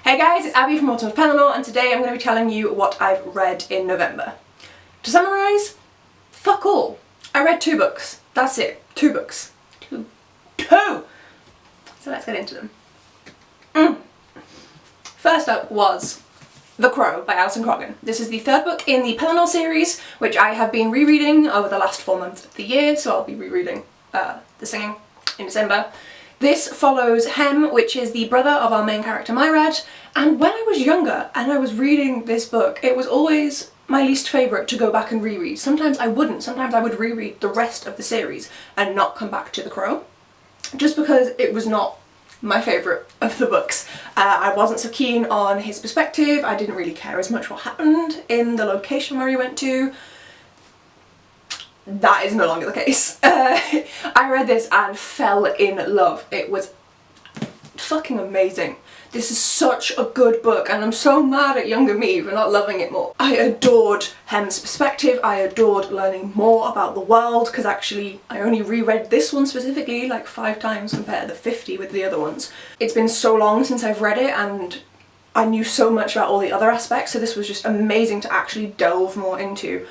Hey guys, it's Abby from Autumn of Pellinor, and today I'm going to be telling you what I've read in November. To summarise, fuck all. I read 2 books. That's it. 2 books. Two. So let's get into them. First up was The Crow by Alison Croggon. This is the 3rd book in the Pellinor series, which I have been rereading over the last 4 months of the year, so I'll be rereading The Singing in December. This follows Hem, which is the brother of our main character Myrad, and when I was younger and I was reading this book, it was always my least favourite to go back and reread. Sometimes I wouldn't, sometimes I would reread the rest of the series and not come back to The Crow, just because it was not my favourite of the books. I wasn't so keen on his perspective, I didn't really care as much what happened in the location where he went to. That is no longer the case. I read this and fell in love. It was fucking amazing. This is such a good book and I'm so mad at younger me for not loving it more. I adored Hem's perspective, I adored learning more about the world, because actually I only reread this one specifically like 5 times compared to the 50 with the other ones. It's been so long since I've read it and I knew so much about all the other aspects, so this was just amazing to actually delve more into.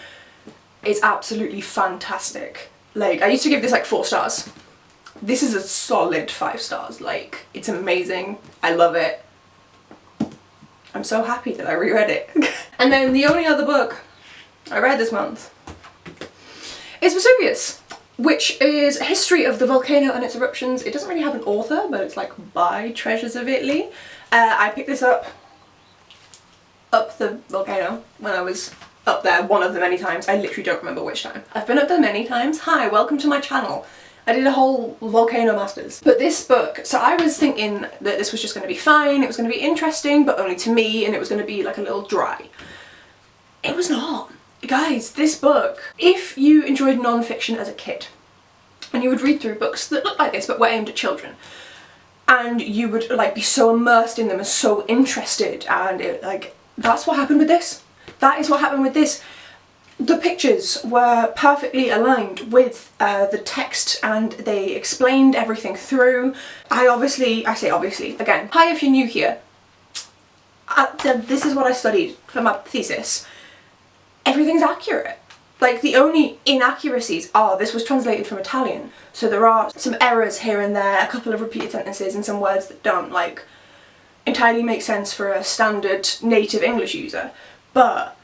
It's absolutely fantastic. Like, I used to give this like 4 stars. This is a solid 5 stars. Like, it's amazing. I love it. I'm so happy that I reread it. And then the only other book I read this month is Vesuvius, which is a history of the volcano and its eruptions. It doesn't really have an author, but it's like by Treasures of Italy. I picked this up the volcano when I was up there one of the many times. I literally don't remember which time. I've been up there many times. Hi, welcome to my channel. I did a whole volcano masters. But this book, so I was thinking that this was just going to be fine, it was going to be interesting, but only to me, and it was going to be like a little dry. It was not. Guys, this book, if you enjoyed non-fiction as a kid, and you would read through books that look like this but were aimed at children, and you would like be so immersed in them and so interested, and it, like, that's what happened with this. That is what happened with this. The pictures were perfectly aligned with the text and they explained everything through. I say obviously, again, hi if you're new here. This is what I studied for my thesis. Everything's accurate. Like, the only inaccuracies are this was translated from Italian, so there are some errors here and there, a couple of repeated sentences and some words that don't like entirely make sense for a standard native English user. But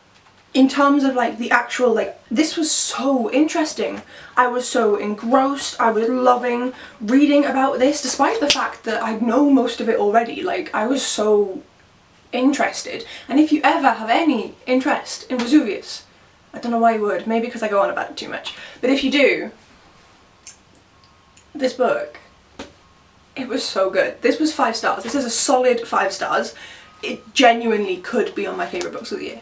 in terms of like the actual, like, this was so interesting. I was so engrossed, I was loving reading about this despite the fact that I know most of it already. Like, I was so interested. And if you ever have any interest in Vesuvius, I don't know why you would, maybe because I go on about it too much, but if you do, this book, it was so good. This was 5 stars. This is a solid 5 stars. It genuinely could be on my favourite books of the year.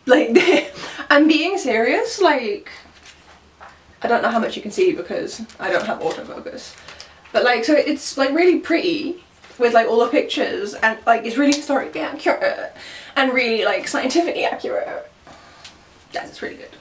Like, I'm being serious, like, I don't know how much you can see because I don't have autofocus, but like, so it's like really pretty with like all the pictures, and like it's really historically accurate and really like scientifically accurate. Yes, it's really good.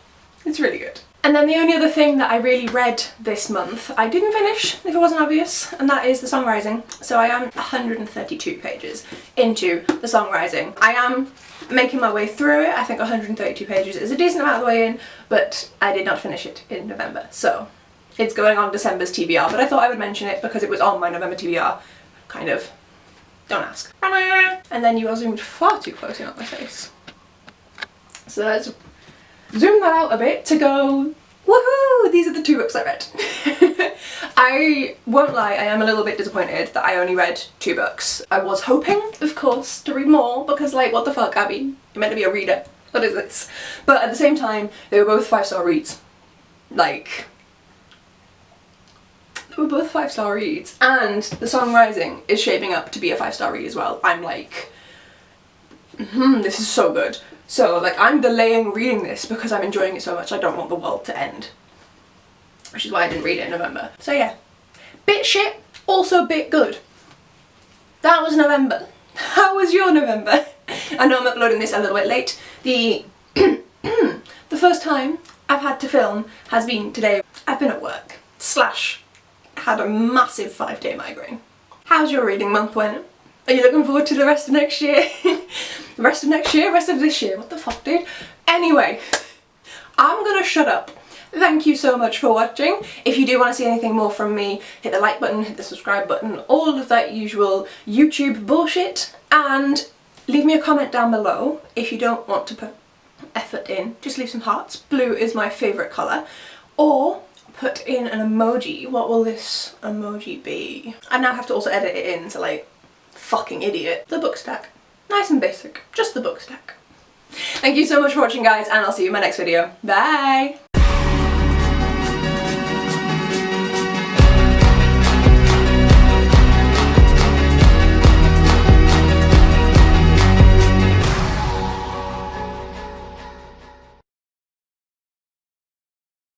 It's really good. And then the only other thing that I really read this month, I didn't finish, if it wasn't obvious, and that is The Song Rising. So I am 132 pages into The Song Rising. I am making my way through it. I think 132 pages is a decent amount of the way in, but I did not finish it in November. So it's going on December's TBR, but I thought I would mention it because it was on my November TBR. Kind of. Don't ask. And then you are zoomed far too close in on my face. So let's zoom that out a bit to go, woohoo! These are the 2 books I read. I won't lie, I am a little bit disappointed that I only read 2 books. I was hoping, of course, to read more because, like, what the fuck, Abby? You're meant to be a reader. What is this? But at the same time, they were both 5-star reads. Like, they were both 5-star reads. And The Song Rising is shaping up to be a 5-star read as well. I'm like, this is so good. So, like, I'm delaying reading this because I'm enjoying it so much I don't want the world to end. Which is why I didn't read it in November. So yeah, bit shit, also bit good. That was November. How was your November? I know I'm uploading this a little bit late. The first time I've had to film has been today. I've been at work, / had a massive 5-day migraine. How's your reading month went? Are you looking forward to the rest of next year? The rest of next year? Rest of this year? What the fuck, dude? Anyway, I'm gonna shut up. Thank you so much for watching. If you do want to see anything more from me, hit the like button, hit the subscribe button, all of that usual YouTube bullshit, and leave me a comment down below if you don't want to put effort in. Just leave some hearts. Blue is my favourite colour. Or put in an emoji. What will this emoji be? I now have to also edit it in, so like, fucking idiot. The book stack. Nice and basic. Just the book stack. Thank you so much for watching, guys, and I'll see you in my next video. Bye!